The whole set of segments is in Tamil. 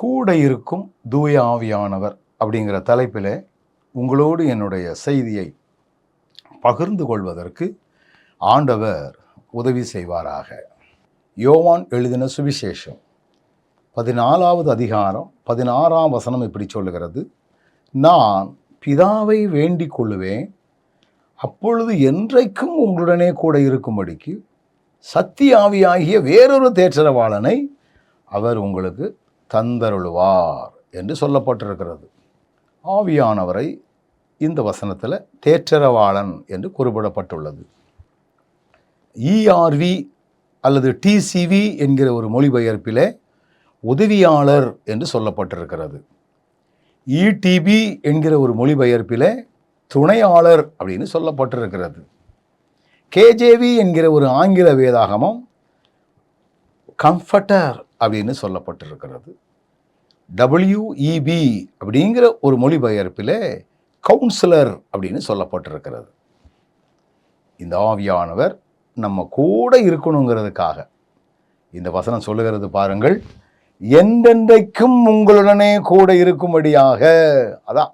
கூட இருக்கும் தூய ஆவியானவர் அப்படிங்கிற தலைப்பில் உங்களோடு என்னுடைய செய்தியை பகிர்ந்து கொள்வதற்கு ஆண்டவர் உதவி செய்வாராக. யோவான் எழுதின சுவிசேஷம் 14வது அதிகாரம் 16ஆம் வசனம் இப்படி சொல்லுகிறது, நான் பிதாவை வேண்டிக் கொள்ளுவேன், அப்பொழுது என்றைக்கும் உங்களுடனே கூட இருக்கும்படிக்கு சத்திய ஆவியாகிய வேறொரு தேற்றரவாளனை அவர் உங்களுக்கு தந்தருளுவார் என்று சொல்லப்பட்டிருக்கிறது. ஆவியானவரை இந்த வசனத்தில் தேற்றரவாளன் என்று குறிப்பிடப்பட்டுள்ளது. ERV அல்லது TCV என்கிற ஒரு மொழிபெயர்ப்பிலே உதவியாளர் என்று சொல்லப்பட்டிருக்கிறது. ETB என்கிற ஒரு மொழிபெயர்ப்பிலே துணையாளர் அப்படின்னு சொல்லப்பட்டிருக்கிறது. KJV என்கிற ஒரு ஆங்கில வேதாகமம் கம்ஃபர்டர் அப்படின்னு சொல்லப்பட்டிருக்கிறது. WEB அப்படிங்கிற ஒரு மொழிபெயர்ப்பில் கவுன்சிலர் அப்படின்னு சொல்லப்பட்டிருக்கிறது. இந்த ஆவியானவர் நம்ம கூட இருக்கணுங்கிறதுக்காக இந்த வசனம் சொல்லுகிறது பாருங்கள், என்றென்றைக்கும் உங்களுடனே கூட இருக்கும்படியாக. அதான்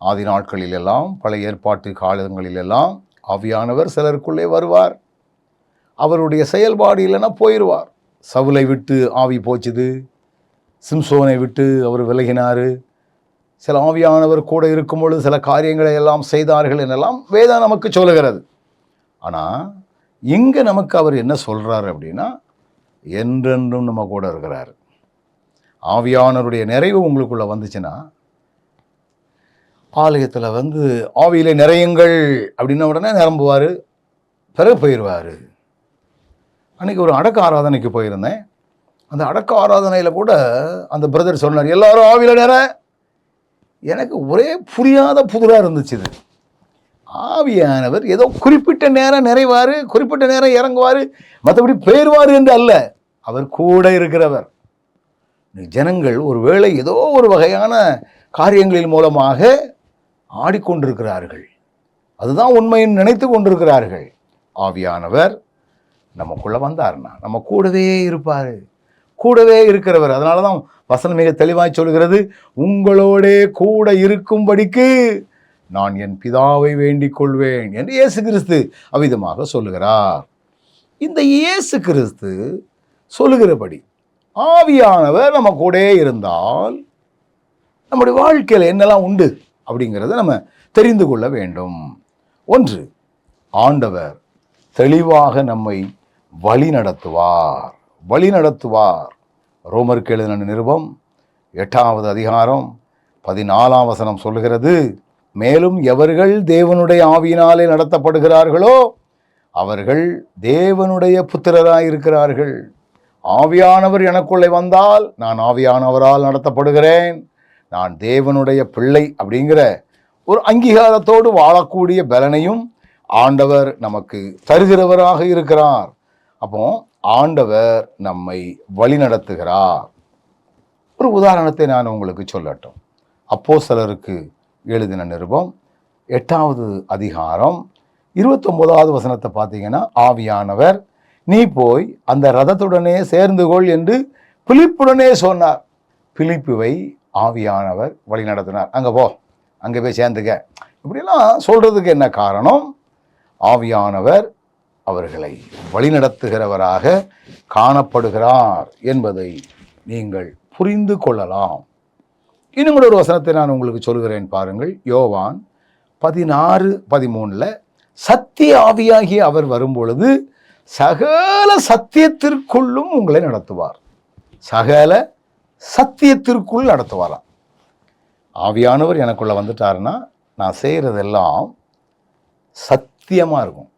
ஆதி நாட்களிலெல்லாம் பழைய ஏற்பாட்டு காலங்களிலெல்லாம் ஆவியானவர் சிலருக்குள்ளே வருவார், அவருடைய செயல்பாடு இல்லைன்னா போயிடுவார். சவுலை விட்டு ஆவி போச்சுது, சிம்சோனை விட்டு அவர் விலகினார், சில ஆவியானவர் கூட இருக்கும் பொழுது சில காரியங்களை எல்லாம் செய்தார்கள் என்னெல்லாம் வேதம் நமக்கு சொல்லுகிறது. ஆனால் இங்கே நமக்கு அவர் என்ன சொல்கிறார் அப்படின்னா, என்றென்றும் நம்ம கூட இருக்கிறார். ஆவியானவருடைய நிறைவு உங்களுக்குள்ளே வந்துச்சுன்னா, ஆலயத்தில் ஆவியிலே நிறையுங்கள் அப்படின்ன உடனே நிரம்புவார், பிறகு போயிடுவார். அன்றைக்கி ஒரு அடக்க ஆராதனைக்கு போயிருந்தேன். அந்த அடக்க ஆராதனையில் கூட அந்த பிரதர் சொன்னார், எல்லாரும் ஆவியில் நிற. எனக்கு ஒரே புரியாத புதிராக இருந்துச்சு. இது ஆவியானவர் ஏதோ குறிப்பிட்ட நேரம் நிறைவார், குறிப்பிட்ட நேரம் இறங்குவார், மற்றபடி போயிடுவார் என்று அல்ல, அவர் கூட இருக்கிறவர். ஜனங்கள் ஒரு வேளை ஏதோ ஒரு வகையான காரியங்களின் மூலமாக ஆடிக்கொண்டிருக்கிறார்கள், அதுதான் உண்மைன்னு நினைத்து கொண்டிருக்கிறார்கள். ஆவியானவர் நமக்குள்ளே வந்தார்னா நம்ம கூடவே இருப்பார், கூடவே இருக்கிறவர். அதனால தான் வசனம் மிக தெளிவாய் சொல்கிறது, உங்களோடே கூட இருக்கும்படிக்கு நான் என் பிதாவை வேண்டிக் கொள்வேன் என்று இயேசு கிறிஸ்து அவ்விதமாக சொல்லுகிறார். இந்த இயேசு கிறிஸ்து சொல்லுகிறபடி ஆவியானவர் நம்ம கூட இருந்தால் நம்முடைய வாழ்க்கையில் என்னெல்லாம் உண்டு அப்படிங்கிறத நம்ம தெரிந்து கொள்ள வேண்டும். ஒன்று, ஆண்டவர் தெளிவாக நம்மை வழி நடத்துவார். ரோமருக்கு எழுதின நிருபம் 8வது அதிகாரம் 14ஆம் வசனம் சொல்லுகிறது, மேலும் எவர்கள் தேவனுடைய ஆவியினாலே நடத்தப்படுகிறார்களோ அவர்கள் தேவனுடைய புத்திரராயிருக்கிறார்கள். ஆவியானவர் எனக்குள்ளே வந்தால் நான் ஆவியானவரால் நடத்தப்படுகிறேன், நான் தேவனுடைய பிள்ளை அப்படிங்கிற ஒரு அங்கீகாரத்தோடு வாழக்கூடிய பலனையும் ஆண்டவர் நமக்கு தருகிறவராக இருக்கிறார். அப்போ ஆண்டவர் நம்மை வழி நடத்துகிறார். ஒரு உதாரணத்தை நான் உங்களுக்கு சொல்லட்டும். அப்போஸ்தலருக்கு எழுதின நிருபம் 8வது அதிகாரம் 29வது வசனத்தை பார்த்தீங்கன்னா, ஆவியானவர் நீ போய் அந்த ரதத்துடனே சேர்ந்து கொள் என்று பிலிப்புடனே சொன்னார். பிலிப்புவை ஆவியானவர் வழி நடத்தினார். அங்கே போ, அங்கே போய் சேர்ந்துக்க, இப்படிலாம் சொல்கிறதுக்கு என்ன காரணம்? ஆவியானவர் அவர்களை வழிநடத்துகிறவராக காணப்படுகிறார் என்பதை நீங்கள் புரிந்து கொள்ளலாம். இன்னும் ஒரு வசனத்தை நான் உங்களுக்கு சொல்கிறேன் பாருங்கள். யோவான் 16:13 சத்திய ஆவியாகிய அவர் வரும்பொழுது சகல சத்தியத்திற்குள்ளும் உங்களை நடத்துவார். சகல சத்தியத்திற்குள் நடத்துவாராம். ஆவியானவர் எனக்குள்ள வந்துட்டாருன்னா நான் செய்கிறதெல்லாம் சத்தியமாக இருக்கும்,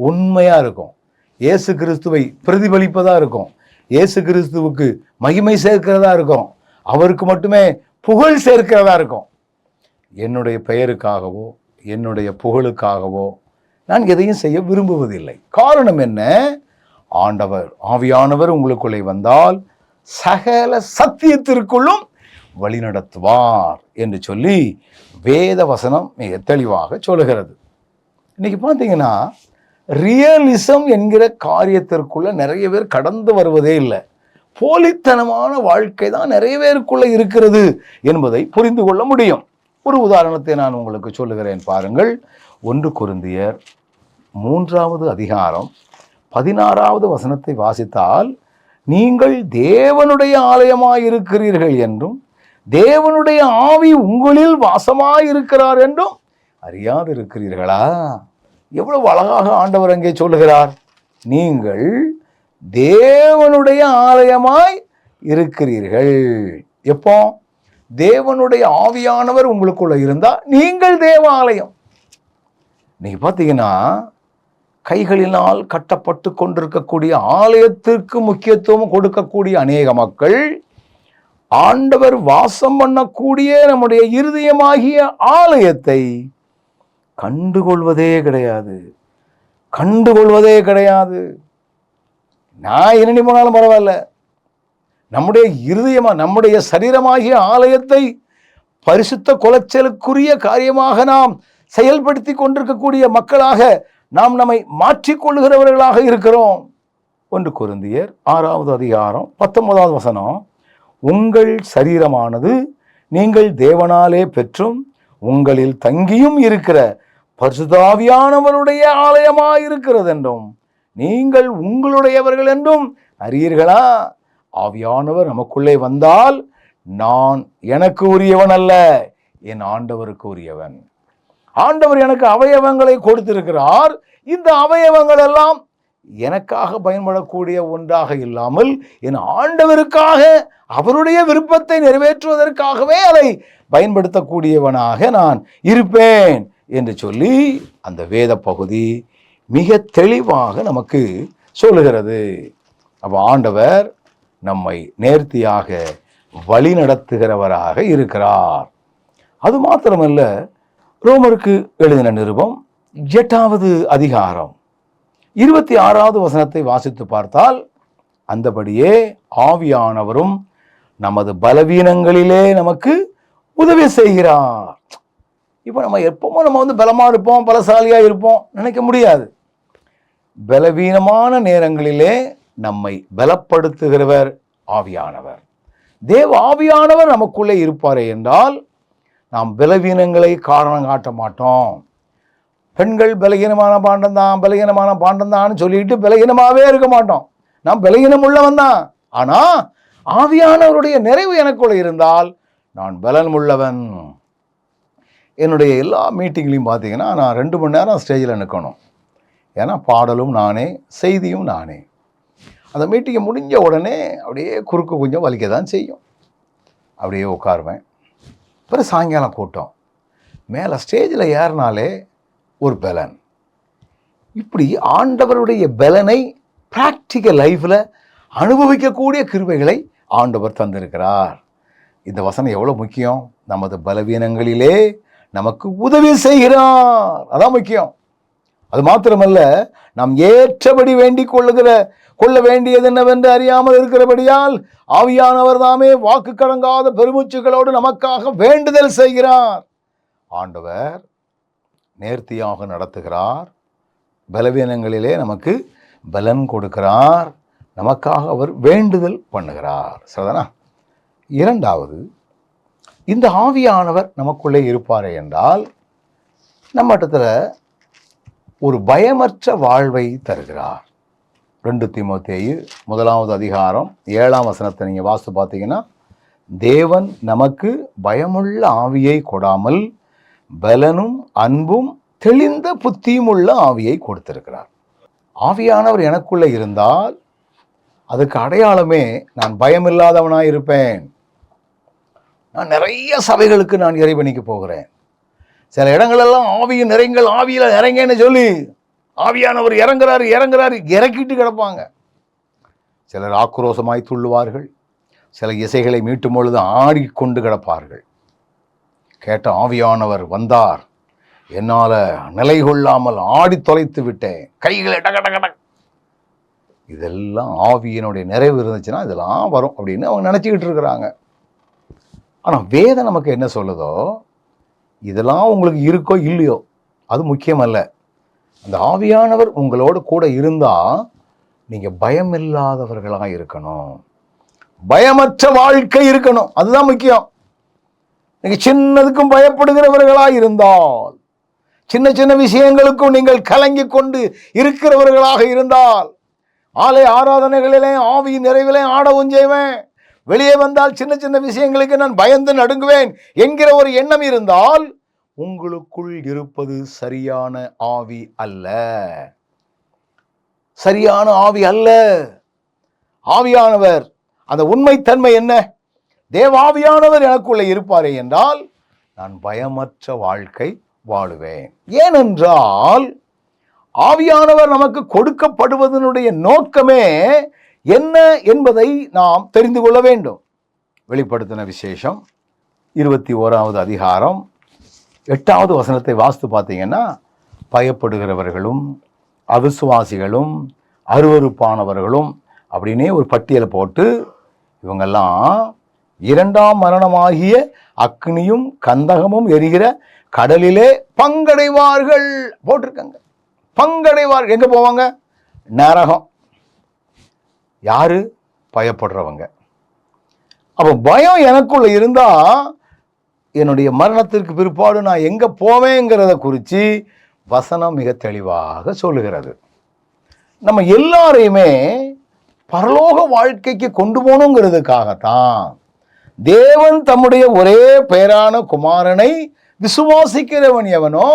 உண்மையாக இருக்கும், இயேசு கிறிஸ்துவை பிரதிபலிப்பதாக இருக்கும், இயேசு கிறிஸ்துவுக்கு மகிமை சேர்க்கிறதா இருக்கும், அவருக்கு மட்டுமே புகழ் சேர்க்கிறதா இருக்கும். என்னுடைய பெயருக்காகவோ என்னுடைய புகழுக்காகவோ நான் எதையும் செய்ய விரும்புவதில்லை. காரணம் என்ன? ஆவியானவர் உங்களுக்குள்ளே வந்தால் சகல சத்தியத்திற்குள்ளும் வழி நடத்துவார் என்று சொல்லி வேத வசனம் மிக தெளிவாக சொல்லுகிறது. இன்னைக்கு பார்த்தீங்கன்னா ரியலிசம் என்கிற காரியத்திற்குள்ள நிறைய பேர் கடந்து வருவதே இல்லை. போலித்தனமான வாழ்க்கை தான் நிறைய பேருக்குள்ள இருக்கிறது என்பதை புரிந்து கொள்ள முடியும். ஒரு உதாரணத்தை நான் உங்களுக்கு சொல்லுகிறேன் பாருங்கள். 1 கொரிந்தியர் 3வது அதிகாரம் 16வது வசனத்தை வாசித்தால், நீங்கள் தேவனுடைய ஆலயமாயிருக்கிறீர்கள் என்றும் தேவனுடைய ஆவி உங்களில் வாசமாயிருக்கிறார் என்றும் அறியாதிருக்கிறீர்களா? எவ்வளவு அழகாக ஆண்டவர் அங்கே சொல்லுகிறார். நீங்கள் தேவனுடைய ஆலயமாய் இருக்கிறீர்கள். எப்போ? தேவனுடைய ஆவியானவர் உங்களுக்குள்ள இருந்தா நீங்கள் தேவ ஆலயம். நீங்க பார்த்தீங்கன்னா, கைகளினால் கட்டப்பட்டு கொண்டிருக்கக்கூடிய ஆலயத்திற்கு முக்கியத்துவம் கொடுக்கக்கூடிய அநேக மக்கள் ஆண்டவர் வாசம் பண்ணக்கூடிய நம்முடைய இருதயமாகிய ஆலயத்தை கண்டுகொள்வதே கிடையாது. நான் என்னி போனாலும் பரவாயில்ல, நம்முடைய இருதயமா நம்முடைய சரீரமாகிய ஆலயத்தை பரிசுத்த குலைச்சலுக்குரிய காரியமாக நாம் செயல்படுத்தி கொண்டிருக்கக்கூடிய மக்களாக நாம் நம்மை மாற்றிக்கொள்ளுகிறவர்களாக இருக்கிறோம். 1 கொரிந்தியர் 6வது அதிகாரம் 19வது வசனம், உங்கள் சரீரமானது நீங்கள் தேவனாலே பெற்றும் உங்களில் தங்கியும் இருக்கிற பரிசுத்தாவியானவருடைய ஆலயமாயிருக்கிறது என்றும் நீங்கள் உங்களுடையவர்கள் என்றும் அறியீர்களா? ஆவியானவர் நமக்குள்ளே வந்தால் நான் எனக்கு உரியவன் அல்ல, என் ஆண்டவருக்கு உரியவன். ஆண்டவர் எனக்கு அவயவங்களை கொடுத்திருக்கிறார். இந்த அவயவங்கள் எல்லாம் எனக்காக பயன்படக்கூடிய ஒன்றாக இல்லாமல் என் ஆண்டவருக்காக அவருடைய விருப்பத்தை நிறைவேற்றுவதற்காகவே அதை பயன்படுத்தக்கூடியவனாக நான் இருப்பேன் என்று சொல்லி அந்த வேத பகுதி மிக தெளிவாக நமக்கு சொல்லுகிறது. அப்போ ஆண்டவர் நம்மை நேர்த்தியாக வழி நடத்துகிறவராக இருக்கிறார். அது மாத்திரமல்ல, ரோமருக்கு எழுதின நிருபம் 8வது அதிகாரம் 26வது வசனத்தை வாசித்து பார்த்தால், அந்தபடியே ஆவியானவரும் நமது பலவீனங்களிலே நமக்கு உதவி செய்கிறார். இப்போ நம்ம எப்பவும் நம்ம பலமா இருப்போம், பலசாலியா இருப்போம் நினைக்க முடியாது. பலவீனமான நேரங்களிலே நம்மை பலப்படுத்துகிறவர் ஆவியானவர். தேவ ஆவியானவர் நமக்குள்ளே இருப்பாரே என்றால் நாம் பலவீனங்களை காரணம் காட்ட மாட்டோம். பெண்கள் பலகீனமான பாண்டம்தான் சொல்லிட்டு பலகீனமாகவே இருக்க மாட்டோம். நாம் பலகீனம் உள்ளவன் தான். ஆனால் ஆவியானவருடைய நிறைவு எனக்குள்ள இருந்தால் நான் பலன் உள்ளவன். என்னுடைய எல்லா மீட்டிங்லையும் பார்த்தீங்கன்னா நான் 2 மணி நேரம் ஸ்டேஜில் நிற்கணும். ஏன்னா பாடலும் நானே, செய்தியும் நானே. அந்த மீட்டிங்கை முடிஞ்ச உடனே அப்படியே குறுக்கு கொஞ்சம் வலிக்க தான் செய்யும். அப்படியே உட்காருவேன். பிறகு சாயங்காலம் கூட்டம். மேலே ஸ்டேஜில் ஏறினாலே ஒரு பலன். இப்படி ஆண்டவருடைய பலனை பிராக்டிக்கல் லைஃப்பில் அனுபவிக்கக்கூடிய கிருபைகளை ஆண்டவர் தந்திருக்கிறார். இந்த வசனம் எவ்வளோ முக்கியம். நமது பலவீனங்களிலே நமக்கு உதவி செய்கிறார். அதான் முக்கியம். அது மாத்திரமல்ல, நாம் ஏற்றபடி கொள்ள வேண்டியது என்னவென்று அறியாமல் இருக்கிறபடியால் ஆவியானவர் தாமே வாக்கு கடங்காத பெருமூச்சுகளோடு நமக்காக வேண்டுதல் செய்கிறார். ஆண்டவர் நேர்த்தியாக நடத்துகிறார். பலவீனங்களிலே நமக்கு பலன் கொடுக்கிறார். நமக்காக அவர் வேண்டுதல் பண்ணுகிறார். சரிதானா? 2வது, இந்த ஆவியானவர் நமக்குள்ளே இருப்பாரே என்றால் நம்மிடத்தில் ஒரு பயமற்ற வாழ்வை தருகிறார். 2 தீமோத்தேயு 1வது அதிகாரம் 7ஆம் வசனத்தை நீங்கள் வாசித்து பார்த்தீங்கன்னா, தேவன் நமக்கு பயமுள்ள ஆவியை கொடாமல் பலனும் அன்பும் தெளிந்த புத்தியும் உள்ள ஆவியை கொடுத்திருக்கிறார். ஆவியானவர் எனக்குள்ளே இருந்தால் அதுக்கு அடையாளமே நான் பயமில்லாதவனாக இருப்பேன். நான் நிறைய சபைகளுக்கு நான் இறைவனிக்கு போகிறேன். சில இடங்களெல்லாம் ஆவியின் நிறைங்கள், ஆவியில் இறங்கன்னு சொல்லி ஆவியானவர் இறங்குறாரு இறக்கிட்டு கிடப்பாங்க. சிலர் ஆக்ரோஷமாய் துள்ளுவார்கள். சில இசைகளை மீட்டும் பொழுது ஆடிக்கொண்டு கிடப்பார்கள். கேட்ட ஆவியானவர் வந்தார், என்னால் நிலை கொள்ளாமல் ஆடி தொலைத்து விட்டேன், கைகளை டக. இதெல்லாம் ஆவியினுடைய நிறைவு இருந்துச்சுன்னா இதெல்லாம் வரும் அப்படின்னு அவங்க நினச்சிக்கிட்டு இருக்கிறாங்க. ஆனால் வேதம் நமக்கு என்ன சொல்லுதோ, இதெல்லாம் உங்களுக்கு இருக்கோ இல்லையோ அது முக்கியமல்ல. அந்த ஆவியானவர் உங்களோடு கூட இருந்தால் நீங்கள் பயமில்லாதவர்களாக இருக்கணும். பயமற்ற வாழ்க்கை இருக்கணும். அதுதான் முக்கியம். நீங்க சின்னதுக்கும் பயப்படுகிறவர்களாக இருந்தால், சின்ன சின்ன விஷயங்களுக்கும் நீங்கள் கலங்கி கொண்டு இருக்கிறவர்களாக இருந்தால், ஆலய ஆராதனைகளிலே ஆவியின் நிறைவிலே ஆடவும் செய்வேன், வெளியே வந்தால் சின்ன சின்ன விஷயங்களுக்கு நான் பயந்து நடுங்குவேன் என்கிற ஒரு எண்ணம் இருந்தால் உங்களுக்குள் இருப்பது சரியான ஆவி அல்ல. சரியான ஆவி அல்ல. ஆவியானவர், அந்த உண்மைத்தன்மை என்ன? தேவாவியானவர் எனக்குள்ளே இருப்பாரே என்றால் நான் பயமற்ற வாழ்க்கை வாழுவேன். ஏனென்றால் ஆவியானவர் நமக்கு கொடுக்கப்படுவதனுடைய நோக்கமே என்ன என்பதை நாம் தெரிந்து கொள்ள வேண்டும். வெளிப்படுத்தின விசேஷம் 21வது அதிகாரம் 8வது வசனத்தை வாசித்து பார்த்தீங்கன்னா, பயப்படுகிறவர்களும் அவிசுவாசிகளும் அருவருப்பானவர்களும் அப்படின்னே ஒரு பட்டியலை போட்டு இவங்கெல்லாம் இரண்டாம் மரணமாகிய அக்னியும் கந்தகமும் எரிகிற கடலிலே பங்கடைவார்கள் போட்டிருக்காங்க. பங்கடைவார்கள். எங்க போவாங்க? நரகம். யாரு? பயப்படுறவங்க. அப்போ பயம் எனக்குள்ள இருந்தா என்னுடைய மரணத்திற்கு பிற்பாடு நான் எங்க போவேங்கிறத குறித்து வசனம் மிக தெளிவாக சொல்லுகிறது. நம்ம எல்லாரையுமே பரலோக வாழ்க்கைக்கு கொண்டு போகணுங்கிறதுக்காகத்தான் தேவன் தம்முடைய ஒரே பேரான குமாரனை விசுவாசிக்கிறவன் எவனோ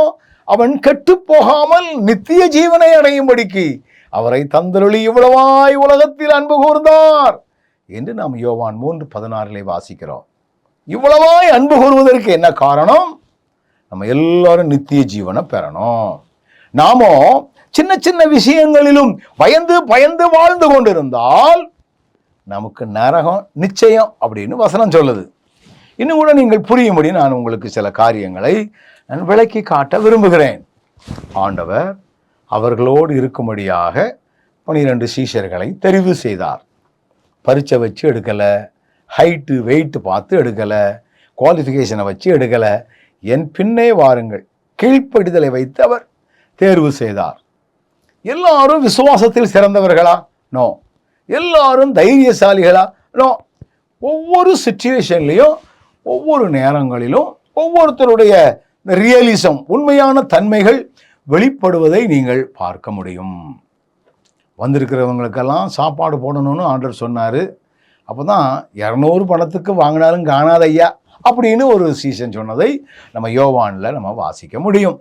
அவன் கெட்டு போகாமல் நித்திய ஜீவனை அடையும்படிக்கு அவரை தந்தருளி இவ்வளவாய் உலகத்தில் அன்பு கூர்ந்தார் என்று நாம் யோவான் 3:16 வாசிக்கிறோம். இவ்வளவாய் அன்பு கூறுவதற்கு என்ன காரணம்? நம்ம எல்லாரும் நித்திய ஜீவனை பெறணும். நாமோ சின்ன சின்ன விஷயங்களிலும் பயந்து பயந்து வாழ்ந்து கொண்டிருந்தால் நமக்கு நரகம் நிச்சயம் அப்படின்னு வசனம் சொல்லுது. இன்னும் கூட நீங்கள் புரியும்படி நான் உங்களுக்கு சில காரியங்களை நான் விளக்கி காட்ட விரும்புகிறேன். ஆண்டவர் அவர்களோடு இருக்கும்படியாக 12 சீஷர்களை தெரிவு செய்தார். பரீட்சை வச்சு எடுக்கலை, ஹைட்டு வெயிட்டு பார்த்து எடுக்கலை, குவாலிஃபிகேஷனை வச்சு எடுக்கலை. என் பின்னே வாருங்கள் கீழ்ப்படிதலை வைத்து அவர் தேர்வு செய்தார். எல்லாரும் விசுவாசத்தில் சிறந்தவர்களா? நோ. எல்லாரும் தைரியசாலிகளா? நோ. ஒவ்வொரு சிச்சுவேஷன்லையும் ஒவ்வொரு நேரங்களிலும் ஒவ்வொருத்தருடைய ரியலிசம், உண்மையான தன்மைகள் வெளிப்படுவதை நீங்கள் பார்க்க முடியும். வந்திருக்கிறவங்களுக்கெல்லாம் சாப்பாடு போடணும்னு ஆண்டவர் சொன்னார். அப்போ தான் 200 பணத்துக்கு வாங்கினாலும் காணாத ஐயா அப்படின்னு ஒரு சீசன் சொன்னதை நம்ம யோவானில் நம்ம வாசிக்க முடியும்.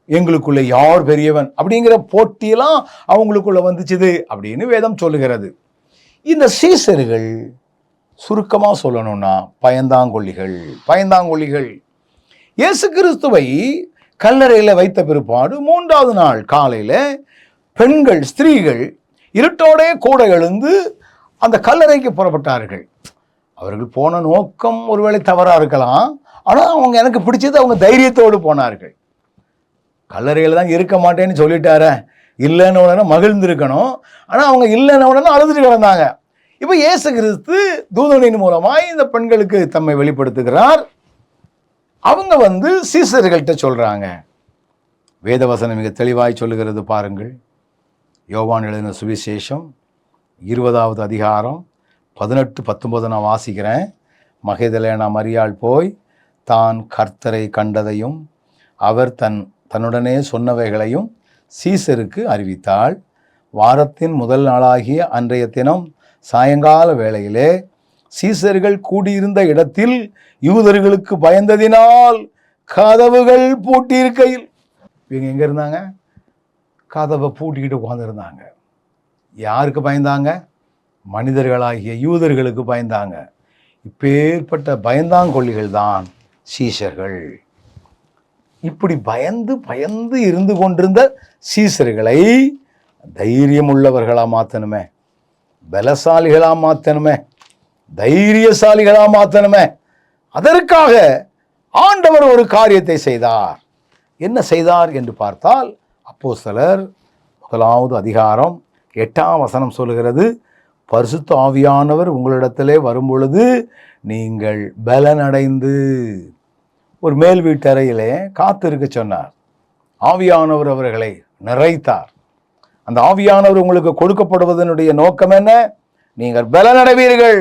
எங்களுக்குள்ள யார் பெரியவன் அப்படிங்கிற போட்டியெல்லாம் அவங்களுக்குள்ள வந்துச்சுது அப்படின்னு வேதம் சொல்லுகிறது. இந்த சீசர்கள் சுருக்கமாக சொல்லணும்னா பயந்தாங்கொல்லிகள். பயந்தாங்கொல்லிகள் இயேசு கிறிஸ்துவை கல்லறையில் வைத்த பிற்பாடு 3வது நாள் காலையில் பெண்கள், ஸ்திரீகள் இருட்டோடே கூட எழுந்து அந்த கல்லறைக்கு புறப்பட்டார்கள். அவர்கள் போன நோக்கம் ஒருவேளை தவறாக இருக்கலாம். ஆனால் அவங்க எனக்கு பிடிச்சது அவங்க தைரியத்தோடு போனார்கள். கல்லறையில் தான் இருக்க மாட்டேன்னு சொல்லிட்டார, இல்லைன்னு உடனே மகிழ்ந்திருக்கணும். ஆனால் அவங்க இல்லைன்னு உடனே அழுதுட்டு கிடந்தாங்க. இப்போ இயேசு கிறிஸ்து தூதனின் மூலமாய் இந்த பெண்களுக்கு தம்மை வெளிப்படுத்துகிறார். அவங்க சீசர்கள்ட்ட சொல்றாங்க. வேதவசனம் மிக தெளிவாய் சொல்லுகிறது பாருங்கள். யோவான் எழுதின சுவிசேஷம் 20வது அதிகாரம் 18-19 நான் வாசிக்கிறேன். மகதலேனா மரியாள் போய் தான் கர்த்தரை கண்டதையும் அவர் தன்னுடனே சொன்னவைகளையும் சீசருக்கு அறிவித்தாள். வாரத்தின் முதல் நாளாகிய அன்றைய தினம் சாயங்கால வேளையிலே சீசர்கள் கூடியிருந்த இடத்தில் யூதர்களுக்கு பயந்ததினால் கதவுகள் பூட்டியிருக்கையில், இவங்க எங்கே இருந்தாங்க? கதவை பூட்டிக்கிட்டு உட்காந்துருந்தாங்க. யாருக்கு பயந்தாங்க? மனிதர்களாகிய யூதர்களுக்கு பயந்தாங்க. இப்பேற்பட்ட பயந்தாங்கொல்லிகள் தான் சீஷர்கள். இப்படி பயந்து பயந்து இருந்து கொண்டிருந்த சீசர்களை தைரியம் உள்ளவர்களா மாற்றணுமே, பலசாலிகளா மாற்றணுமே, தைரியசாலிகளா மாற்றணுமே. அதற்காக ஆண்டவர் ஒரு காரியத்தை செய்தார். என்ன செய்தார் என்று பார்த்தால், அப்போஸ்தலர் 1வது அதிகாரம் 8ஆம் வசனம் சொல்லுகிறது, பரிசுத்த ஆவியானவர் உங்களிடத்திலே வரும்பொழுது நீங்கள் பலனடைந்து ஒரு மேல் வீட்டறையிலே காத்திருக்க சொன்னார். ஆவியானவர் அவர்களை நிறைத்தார். அந்த ஆவியானவர் உங்களுக்கு கொடுக்கப்படுவதனுடைய நோக்கம் என்ன? நீங்கள் பலனடைவீர்கள்.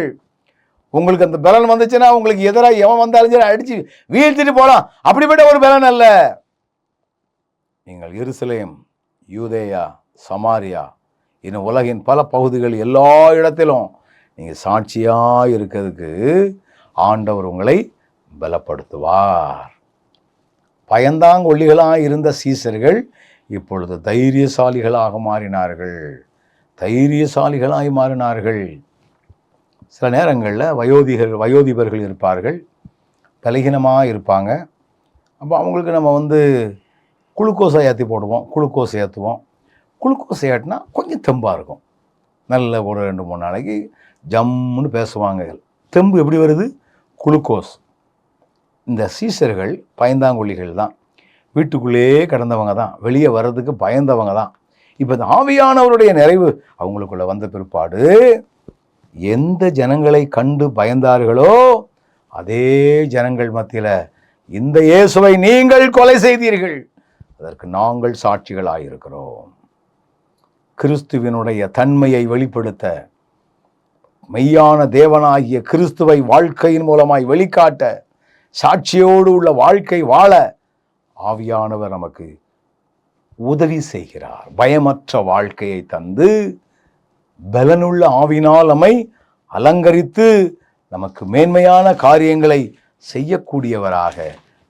உங்களுக்கு அந்த பலன் வந்துச்சுன்னா உங்களுக்கு எதிராக எவன் வந்தாலும் சரி அடிச்சு வீழ்த்திட்டு போகலாம். அப்படிப்பட்ட ஒரு பலன் அல்ல. நீங்கள் எருசலேம், யூதேயா, சமாரியா, இன்னும் உலகின் பல பகுதிகள் எல்லா இடத்திலும் நீங்கள் சாட்சியாக இருக்கிறதுக்கு ஆண்டவர் உங்களை பலப்படுத்துவார். பயந்தாங்கொல்லிகளாக இருந்த சீசர்கள் இப்பொழுது தைரியசாலிகளாக மாறினார்கள். தைரியசாலிகளாய் மாறினார்கள். சில நேரங்களில் வயோதிபர்கள் இருப்பார்கள், பலகீனமாக இருப்பாங்க. அப்போ அவங்களுக்கு நம்ம குளுக்கோஸை ஏற்றி போடுவோம், குளுக்கோஸ் ஏற்றுவோம். குளுக்கோஸ் ஏற்றினா கொஞ்சம் தெம்பாக இருக்கும். நல்ல ஒரு 2-3 நாளைக்கு ஜம்முன்னு பேசுவாங்க. தெம்பு எப்படி வருது? குளுக்கோஸ். இந்த சீசர்கள் பயந்தாங்கொல்லிகள் தான், வீட்டுக்குள்ளேயே கிடந்தவங்க தான், வெளியே வர்றதுக்கு பயந்தவங்க தான். இப்போ இந்த ஆவியானவருடைய நிறைவு அவங்களுக்குள்ள வந்த பிற்பாடு எந்த ஜனங்களை கண்டு பயந்தார்களோ அதே ஜனங்கள் மத்தியில் இந்த இயேசுவை நீங்கள் கொலை செய்தீர்கள், அதற்கு நாங்கள் சாட்சிகளாயிருக்கிறோம். கிறிஸ்துவினுடைய தன்மையை வெளிப்படுத்த, மெய்யான தேவனாகிய கிறிஸ்துவை வாழ்க்கையின் மூலமாய் வெளிக்காட்ட, சாட்சியோடு உள்ள வாழ்க்கை வாழ ஆவியானவர் நமக்கு உதவி செய்கிறார். பயமற்ற வாழ்க்கையை தந்து பலனுள்ள ஆவினால் நம்மை அலங்கரித்து நமக்கு மேன்மையான காரியங்களை செய்யக்கூடியவராக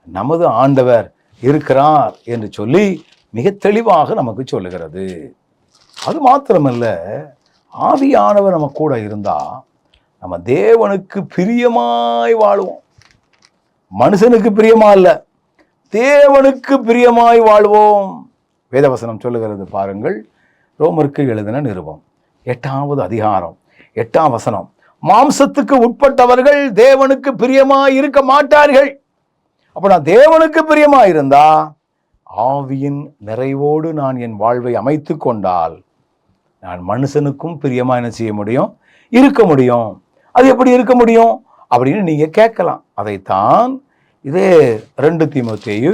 நமது ஆண்டவர் இருக்கிறார் என்று சொல்லி மிக தெளிவாக நமக்கு சொல்லுகிறது. அது மாத்திரமல்ல, ஆவியானவர் நம்ம கூட இருந்தால் நம்ம தேவனுக்கு பிரியமாய் வாழுவோம். மனுஷனுக்கு பிரியமா இல்லை, தேவனுக்கு பிரியமாய் வாழ்வோம். வேதவசனம் சொல்லுகிறது பாருங்கள். ரோமருக்கு எழுதின நிருபம் 8வது அதிகாரம் 8ஆம் வசனம். மாம்சத்துக்கு உட்பட்டவர்கள் தேவனுக்கு பிரியமாய் இருக்க மாட்டார்கள். அப்போ நான் தேவனுக்கு பிரியமாய் இருந்தா ஆவியின் நிறைவோடு நான் என் வாழ்வை அமைத்து கொண்டால் நான் மனுஷனுக்கும் பிரியமா என்ன செய்ய முடியும்? இருக்க முடியும். அது எப்படி இருக்க முடியும் அப்படின்னு நீங்க கேட்கலாம். அதைத்தான் இதே 2 தீமோத்தேயு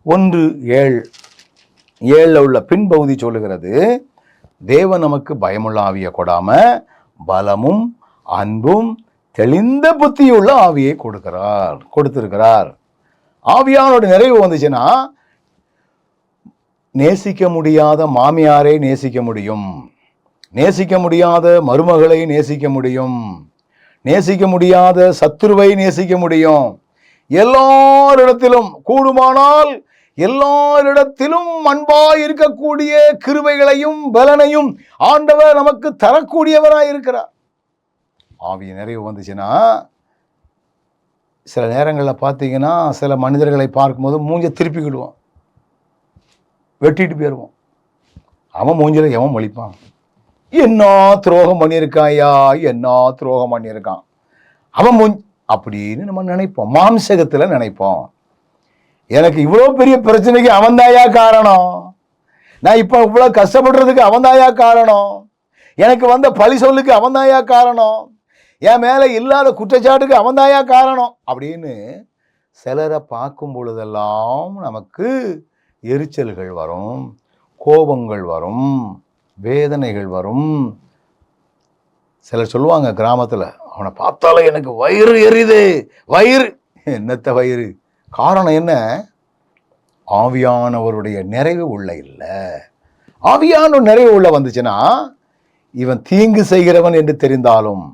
1:7 உள்ள பின்பகுதி சொல்லுகிறது. தேவன் நமக்கு பயமுள்ள ஆவியை கொடாம பலமும் அன்பும் தெளிந்த புத்தியுள்ள ஆவியை கொடுத்திருக்கிறார். ஆவியானோட நிறைவு வந்துச்சுன்னா நேசிக்க முடியாத மாமியாரை நேசிக்க முடியும், நேசிக்க முடியாத மருமகளை நேசிக்க முடியும், நேசிக்க முடியாத சத்துருவை நேசிக்க முடியும். எல்லாரிடத்திலும் கூடுமானால் எல்லாரிடத்திலும் அன்பாய் இருக்கக்கூடிய கிருபைகளையும் பலனையும் ஆண்டவர் நமக்கு தரக்கூடியவராய் இருக்கிறார். ஆவிய நிறைவு வந்துச்சுன்னா சில நேரங்களில் பார்த்தீங்கன்னா சில மனிதர்களை பார்க்கும்போது மூஞ்ச திருப்பிக்கிடுவோம், வெட்டிட்டு போயிடுவோம். அவன் மூஞ்சில எவன் மொழிப்பான்? என்ன துரோகம் பண்ணியிருக்காயா, என்ன துரோகம் பண்ணியிருக்கான் அவன் அப்படின்னு நம்ம நினைப்போம், மாம்சகத்தில் நினைப்போம். எனக்கு இவ்வளோ பெரிய பிரச்சனைக்கு அவன்தாயா காரணம், நான் இப்போ இவ்வளோ கஷ்டப்படுறதுக்கு அவன்தாயா காரணம், எனக்கு வந்த பழி சொல்லுக்கு அவன்தாயா காரணம், என் மேலே இல்லாத குற்றச்சாட்டுக்கு அவன்தாயா காரணம் அப்படின்னு சிலரை பார்க்கும் பொழுதெல்லாம் நமக்கு எரிச்சல்கள் வரும், கோபங்கள் வரும், வேதனைகள் வரும். சிலர் சொல்லுவாங்க கிராமத்தில், அவனை பார்த்தாலே எனக்கு வயிறு எரியுது. வயிறு என்னத்த வயிறு? காரணம் என்ன? ஆவியானவருடைய நிறைவு உள்ள இல்லை. ஆவியான நிறைவு உள்ள வந்துச்சுன்னா இவன் தீங்கு செய்கிறவன் என்று தெரிந்தாலும்,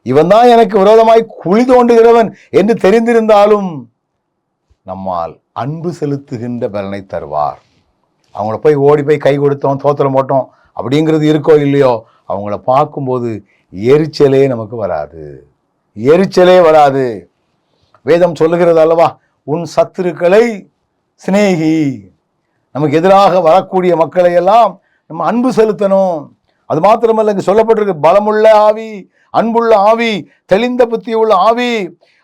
இவன் தான் எனக்கு விரோதமாய் குழி தோண்டுகிறவன் என்று தெரிந்திருந்தாலும் நம்மால் அன்பு செலுத்துகின்ற பலனை தருவார். அவங்கள போய் ஓடி போய் கை கொடுத்தோம், தோத்திரம் போட்டோம் அப்படிங்கிறது இருக்கோ இல்லையோ, அவங்கள பார்க்கும்போது எரிச்சலே நமக்கு வராது, எரிச்சலே வராது. வேதம் சொல்லுகிறது அல்லவா, உன் சத்துருக்களை சிநேகி. நமக்கு எதிராக வரக்கூடிய மக்களை எல்லாம் நம்ம அன்பு செலுத்தணும். அது மாத்திரமல்ல, இங்கே சொல்லப்பட்டிருக்கு பலமுள்ள ஆவி, அன்புள்ள ஆவி, தெளிந்த புத்தி உள்ள ஆவி.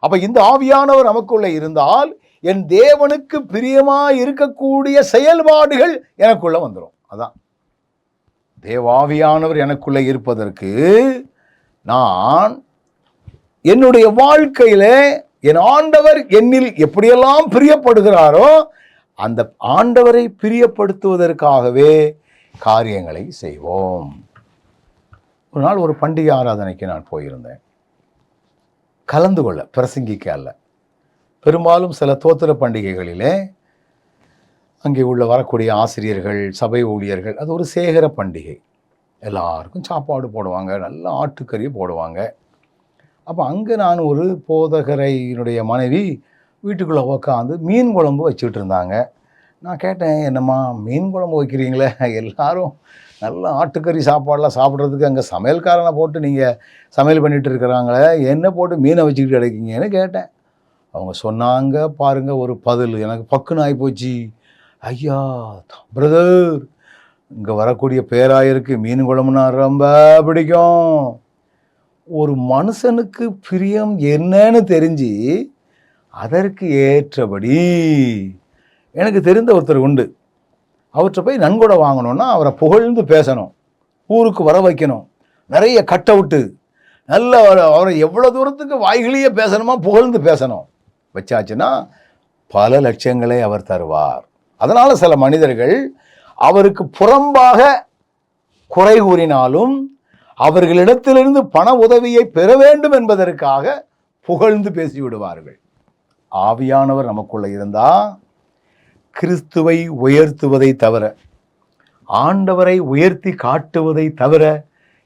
அப்ப இந்த ஆவியானவர் நமக்குள்ள இருந்தால் என் தேவனுக்கு பிரியமா இருக்கக்கூடிய செயல்பாடுகள் எனக்குள்ள வந்துடும். அதான் தேவாவியானவர் எனக்குள்ள இருப்பதற்கு நான் என்னுடைய வாழ்க்கையில என் ஆண்டவர் என்னில் எப்படியெல்லாம் பிரியப்படுகிறாரோ அந்த ஆண்டவரை பிரியப்படுத்துவதற்காகவே காரியங்களை செய்வோம். ஒரு நாள் ஒரு பண்டிகை ஆராதனைக்கு நான் போயிருந்தேன். கலந்து கொள்ள, பிரசங்கிக்க அல்ல. பெரும்பாலும் சில தோத்திர பண்டிகைகளிலே அங்கே உள்ள வரக்கூடிய ஆசிரியர்கள், சபை ஊழியர்கள், அது ஒரு சேகர பண்டிகை. எல்லாருக்கும் சாப்பாடு போடுவாங்க, நல்ல ஆட்டுக்கறி போடுவாங்க. அப்போ அங்கே நான் ஒரு போதகரையினுடைய மனைவி வீட்டுக்குள்ளே உக்காந்து மீன் குழம்பு வச்சுக்கிட்டு இருந்தாங்க. நான் கேட்டேன், என்னம்மா மீன் குழம்பு வைக்கிறீங்களே, எல்லாரும் நல்ல ஆட்டுக்கறி சாப்பாடெலாம் சாப்பிட்றதுக்கு அங்கே சமையல்காரனை போட்டு நீங்கள் சமையல் பண்ணிகிட்டு இருக்கிறாங்களே, என்ன போட்டு மீனை வச்சுக்கிட்டு கிடைக்கீங்கன்னு கேட்டேன். அவங்க சொன்னாங்க பாருங்க ஒரு பதில், எனக்கு பக்குன்னு ஆகிப்போச்சு. ஐயா பிரதர், இங்கே வரக்கூடிய பேராயருக்கு மீன் குழம்புனா ரொம்ப பிடிக்கும். ஒரு மனுஷனுக்கு பிரியம் என்னன்னு தெரிஞ்சு அதற்கு ஏற்றபடி எனக்கு தெரிந்த ஒருத்தர் உண்டு. அவற்றை போய் நன்கொடை வாங்கணும்னா அவரை புகழ்ந்து பேசணும், ஊருக்கு வர வைக்கணும், நிறைய கட் அவுட்டு, நல்ல அவரை எவ்வளோ தூரத்துக்கு வாய்களையே பேசணுமா புகழ்ந்து பேசணும். வச்சாச்சுன்னா பல லட்சங்களை அவர் தருவார். அதனால் சில மனிதர்கள் அவருக்கு புறம்பாக குறை கூறினாலும் அவர்களிடத்திலிருந்து பண உதவியை பெற வேண்டும் என்பதற்காக புகழ்ந்து பேசிவிடுவார்கள். ஆவியானவர் நமக்குள்ள இருந்தா கிறிஸ்துவை உயர்த்துவதை தவிர, ஆண்டவரை உயர்த்தி காட்டுவதை தவிர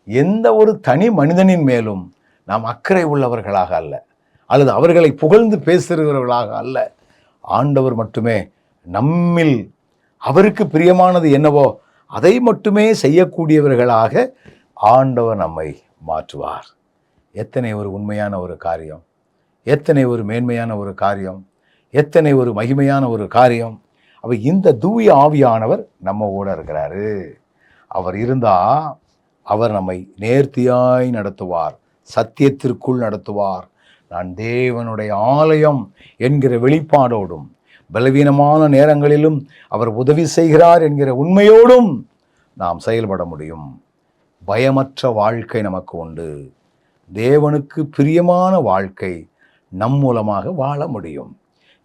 எந்த ஒரு தனி மனிதனின் மேலும் நாம் அக்கறை உள்ளவர்களாக அல்ல, அல்லது அவர்களை புகழ்ந்து பேசுகிறவர்களாக அல்ல. ஆண்டவர் மட்டுமே நம்மில் அவருக்கு பிரியமானது என்னவோ அதை மட்டுமே செய்யக்கூடியவர்களாக ஆண்டவர் நம்மை மாற்றுவார். எத்தனை ஒரு உண்மையான ஒரு காரியம், எத்தனை ஒரு மேன்மையான ஒரு காரியம், எத்தனை ஒரு மகிமையான ஒரு காரியம். அப்போ இந்த தூய ஆவியானவர் நம்ம கூட இருக்கிறாரு. அவர் இருந்தா அவர் நம்மை நேர்த்தியாய் நடத்துவார், சத்தியத்திற்குள் நடத்துவார். நான் தேவனுடைய ஆலயம் என்கிற வெளிப்பாடோடும், பலவீனமான நேரங்களிலும் அவர் உதவி செய்கிறார் என்கிற உண்மையோடும் நாம் செயல்பட முடியும். பயமற்ற வாழ்க்கை நமக்கு உண்டு. தேவனுக்கு பிரியமான வாழ்க்கை நம் மூலமாக வாழ முடியும்.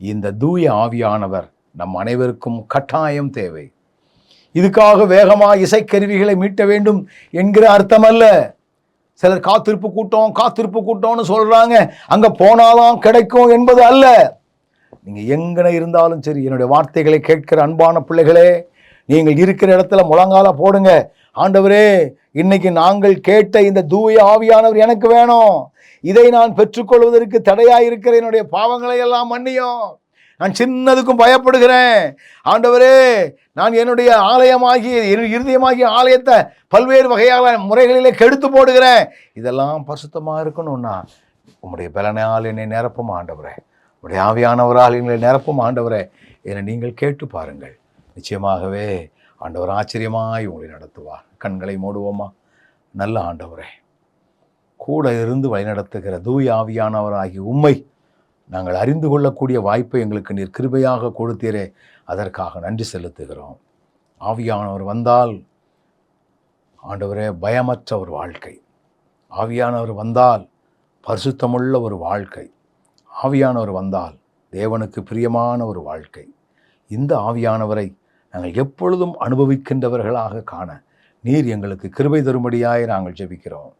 இந்த தூய ஆவியானவர் நம் அனைவருக்கும் கட்டாயம் தேவை. இதுக்காக வேகமாக இசைக்கருவிகளை மீட்ட வேண்டும் என்கிற அர்த்தம் அல்ல. சிலர் காத்திருப்பு கூட்டம்னு சொல்றாங்க, அங்க போனாதான் கிடைக்கும் என்பது அல்ல. நீங்க எங்கன இருந்தாலும் சரி, என்னுடைய வார்த்தைகளை கேட்கிற அன்பான பிள்ளைகளே, நீங்கள் இருக்கிற இடத்துல முழங்கால போடுங்க. ஆண்டவரே, இன்னைக்கு நாங்கள் கேட்ட இந்த தூய ஆவியானவர் எனக்கு வேணும். இதை நான் பெற்றுக்கொள்வதற்கு தடையாயிருக்கிற என்னுடைய பாவங்களை எல்லாம் மன்னியும். நான் சின்னதுக்கும் பயப்படுகிறேன். ஆண்டவரே, நான் என்னுடைய ஆலயமாகிய இருதயமாகிய ஆலயத்தை பல்வேறு வகையான முறைகளிலே கெடுத்து போடுகிறேன். இதெல்லாம் பரிசுத்தமாக இருக்கணும்னா உம்முடைய பலனால் என்னை நிரப்பும் ஆண்டவரே, உடைய ஆவியானவரால் எங்களை நிரப்பும் ஆண்டவரே என்னை நீங்கள் கேட்டு பாருங்கள். நிச்சயமாகவே ஆண்டவர் ஆச்சரியமாய் உங்களை நடத்துவார். கண்களை மூடுவோமா? நல்ல ஆண்டவரே, கூட இருந்து வழிநடத்துகிற தூய ஆவியானவராகி உம்மை நாங்கள் அறிந்து கொள்ளக்கூடிய வாய்ப்பை எங்களுக்கு நீர் கிருபையாக கொடுத்தீரே, அதற்காக நன்றி செலுத்துகிறோம். ஆவியானவர் வந்தால் ஆண்டவரே பயமற்ற ஒரு வாழ்க்கை, ஆவியானவர் வந்தால் பரிசுத்தமுள்ள ஒரு வாழ்க்கை, ஆவியானவர் வந்தால் தேவனுக்கு பிரியமான ஒரு வாழ்க்கை. இந்த ஆவியானவரை நாங்கள் எப்பொழுதும் அனுபவிக்கின்றவர்களாக காண நீர் எங்களுக்கு கிருபை தரும்படியாய் நாங்கள் ஜெபிக்கிறோம்.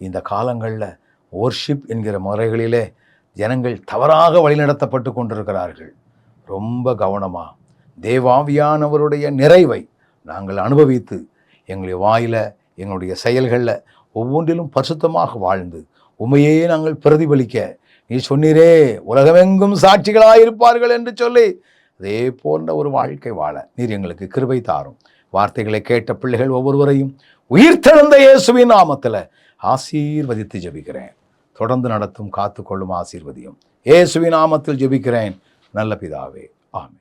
இந்த காலங்களில் வொர்ஷிப் என்கிற முறைகளிலே ஜனங்கள் தவறாக வழிநடத்தப்பட்டு கொண்டிருக்கிறார்கள். ரொம்ப கவனமாக தேவாவியானவருடைய நிறைவை நாங்கள் அனுபவித்து எங்களுடைய வாயில, எங்களுடைய செயல்களில் ஒவ்வொன்றிலும் பரிசுத்தமாக வாழ்ந்து உமையே நாங்கள் பிரதிபலிக்க நீ சொன்னீரே, உலகமெங்கும் சாட்சிகளாயிருப்பார்கள் என்று சொல்லி அதே போன்ற ஒரு வாழ்க்கை வாழ நீர் எங்களுக்கு கிருபை தாரும். வார்த்தைகளை கேட்ட பிள்ளைகள் ஒவ்வொருவரையும் உயிர்த்தெழுந்த இயேசுவின் நாமத்தில் ஆசீர்வதித்து ஜெபிக்கிறேன். தொடர்ந்து நடத்தும், காத்துக்கொள்ளும், ஆசீர்வதியும். இயேசுவின் நாமத்தில் ஜெபிக்கிறேன் நல்ல பிதாவே, ஆமென்.